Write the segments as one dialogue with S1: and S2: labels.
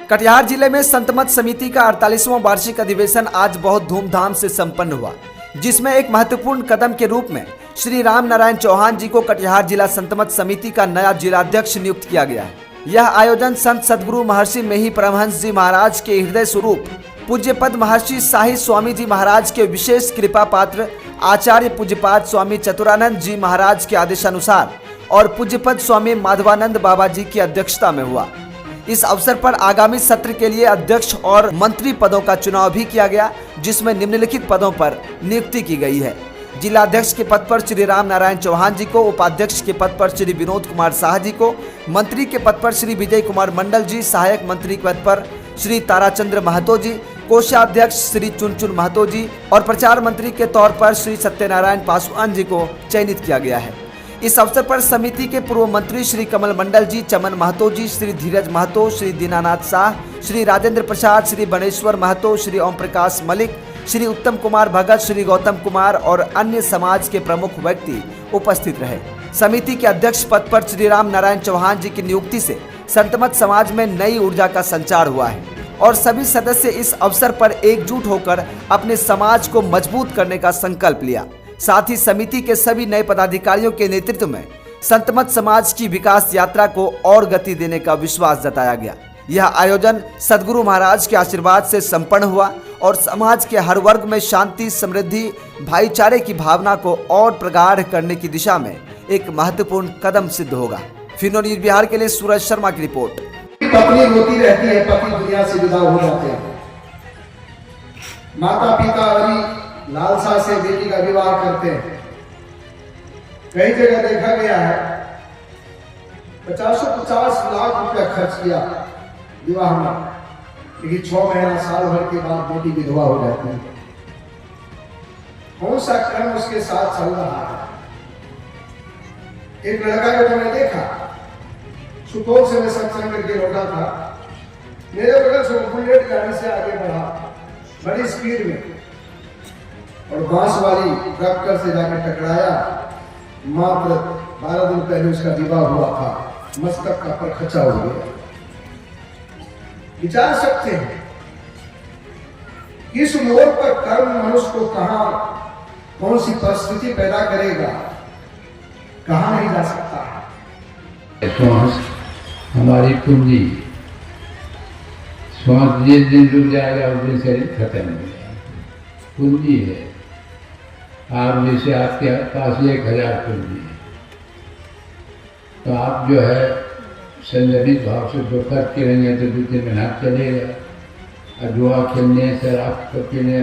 S1: कटिहार जिले में संत मत समिति का 48वां वार्षिक अधिवेशन आज बहुत धूमधाम से संपन्न हुआ, जिसमें एक महत्वपूर्ण कदम के रूप में श्री राम नारायण चौहान जी को कटिहार जिला संत मत समिति का नया जिलाध्यक्ष नियुक्त किया गया है। यह आयोजन संत सदगुरु महर्षि मेही परमहंस जी महाराज के हृदय स्वरूप पूज्यपद महर्षि शाही स्वामी जी महाराज के विशेष कृपा पात्र आचार्य पूज्यपाद स्वामी चतुरानंद जी महाराज के आदेशानुसार और पूज्यपद स्वामी माधवानंद बाबा जी की अध्यक्षता में हुआ। इस अवसर पर आगामी सत्र के लिए अध्यक्ष और मंत्री पदों का चुनाव भी किया गया, जिसमें निम्नलिखित पदों पर नियुक्ति की गई है। जिलाध्यक्ष के पद पर श्री राम नारायण चौहान जी को, उपाध्यक्ष के पद पर श्री विनोद कुमार शाह जी को, मंत्री के पद पर श्री विजय कुमार मंडल जी, सहायक मंत्री के पद पर श्री ताराचंद्र महतो जी, कोषाध्यक्ष श्री चुनचुन महतो जी और प्रचार मंत्री के तौर पर श्री सत्यनारायण पासवान जी को चयनित किया गया है। इस अवसर पर समिति के पूर्व मंत्री श्री कमल मंडल जी, चमन महतो जी, श्री धीरज महतो, श्री दीनानाथ शाह, श्री राजेंद्र प्रसाद, श्री बनेश्वर महतो, श्री ओम प्रकाश मलिक, श्री उत्तम कुमार भगत, श्री गौतम कुमार और अन्य समाज के प्रमुख व्यक्ति उपस्थित रहे। समिति के अध्यक्ष पद पर श्री राम नारायण चौहान जी की नियुक्ति से संतमत समाज में नई ऊर्जा का संचार हुआ है और सभी सदस्य इस अवसर पर एकजुट होकर अपने समाज को मजबूत करने का संकल्प लिया। साथ ही समिति के सभी नए पदाधिकारियों के नेतृत्व में संतमत समाज की विकास यात्रा को और गति देने का विश्वास जताया गया। यह आयोजन सदगुरु महाराज के आशीर्वाद से संपन्न हुआ और समाज के हर वर्ग में शांति, समृद्धि, भाईचारे की भावना को और प्रगाढ़ करने की दिशा में एक महत्वपूर्ण कदम सिद्ध होगा। फिनो न्यूज बिहार के लिए सूरज शर्मा की रिपोर्ट।
S2: पत्नी रोती रहती है, पति दुनिया से विदा हो जाते हैं। माता पिता बड़ी लालसा से बेटी का विवाह करते हैं। कई जगह देखा गया है 50 लाख रुपया खर्च किया विवाह में, लेकिन 6 महीना साल भर के बाद बेटी विधवा हो जाती है। कौन सा क्रम उसके साथ चल रहा है? एक लड़का को मैंने देखा, सुपौल से मैं सत्संग करके लौटा था, मेरे बगल से बुलेट गाड़ी से आगे बढ़ा बड़ी स्पीड में और बांस वाली ट्रैक्टर से जाकर टकराया। मात्र 12 दिन पहले उसका विवाह हुआ था, मस्तक का पर खचा हो गया। विचार सकते हैं इस मोड़ पर कर्म मनुष्य को कहां कौन सी परिस्थिति पैदा करेगा, कहां नहीं जा सकता है।
S3: श्वास हमारी पूंजी, श्वास जिस दिन रुक जाएगा उस दिन शरीर खत्म हो जाएगा। पूंजी है। आप जैसे आपके पास 1000 पूंजी है, तो आप जो है संयमित भाव से जो खर्च करेंगे तो 2-3 महीना चलेगा। और जुआ खेलने, शराब पीने,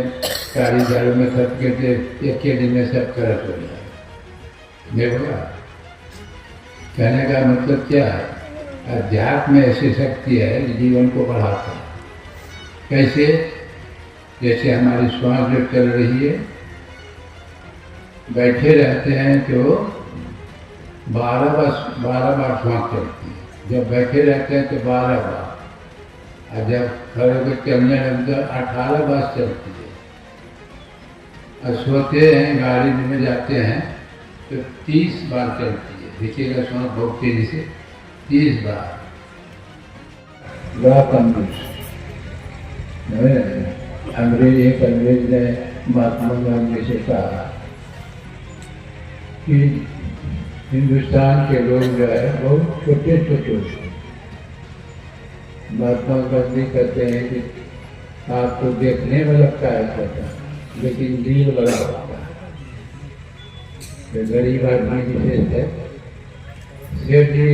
S3: कारीगरों में खर्च करके एक के दिन में सब खर्च हो जाएगा। देखोगा कहने का मतलब क्या है? अध्यात्म में ऐसी शक्ति है जीवन को बढ़ाता है। कैसे? जैसे हमारी श्वास जो चल रही है, बैठे रहते हैं तो 12 बार श्वास चलती है। जब बैठे रहते हैं तो 12 बार, और जब खड़े होकर चलने लगते हैं 18 बार चलती है। और सोते हैं, गाड़ी में जाते हैं तो 30 बार चलती है। देखिएगा श्वास बहुत तेजी से 30 बार। बड़ा कंजूस अंग्रेज ने महात्मा गांधी से कहा कि हिंदुस्तान के लोग जो है बहुत छोटे छोटे। महात्मा गांधी कहते हैं कि आपको देखने में लगता है छोटा, लेकिन दिल बड़ा होता है। तो गरीब आदमी विशेष है। सेठ जी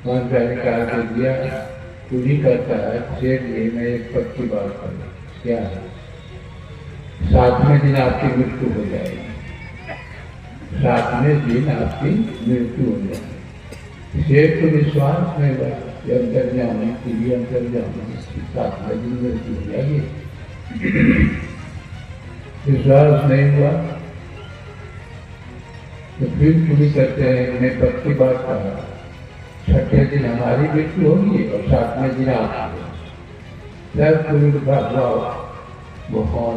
S3: कौन सा निकाल के दिया, पूरी करता है। सेठ जी में एक पक्की बात करना, क्या है? 7वें दिन आपकी मृत्यु हो जाएगी। 7वें दिन आपकी मृत्यु हो जाएगी। सेठ को विश्वास नहीं हुआ, अंतर जाने के लिए अंतर जाने 7वें दिन मृत्यु हो जाएगी। विश्वास नहीं हुआ तो फिर पूरी करते हैं। उन्हें पक्की बात कहा, 6ठे दिन हमारी मृत्यु होगी और 7वें दिन आपकी। जब पूरी भागवा वो कौन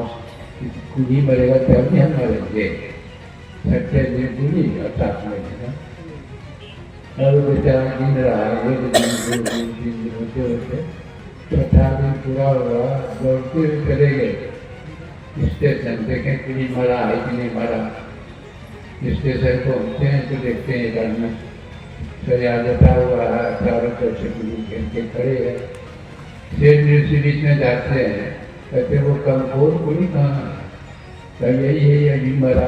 S3: खुद मरेगा तब भी हम मरेंगे। 6ठे दिन पूरी और 7वें दिन। और बेचारा दिन रहा है, 1 दिन 2 दिन 3 दिन होते 18 दिन पूरा हुआ, दौड़ते हुए चले गए स्टेशन, देखें कोई मरा है कि नहीं मरा। स्टेशन पहुँचते हैं तो देखते हैं एक आदमी सरियादता हुआ है, चारों तरफ से पुलिस के खड़े हैं। सेठ सीरीज में जाते हैं, कहते वो कमजोर कोई कहाँ है, तो यही है, यही मरा।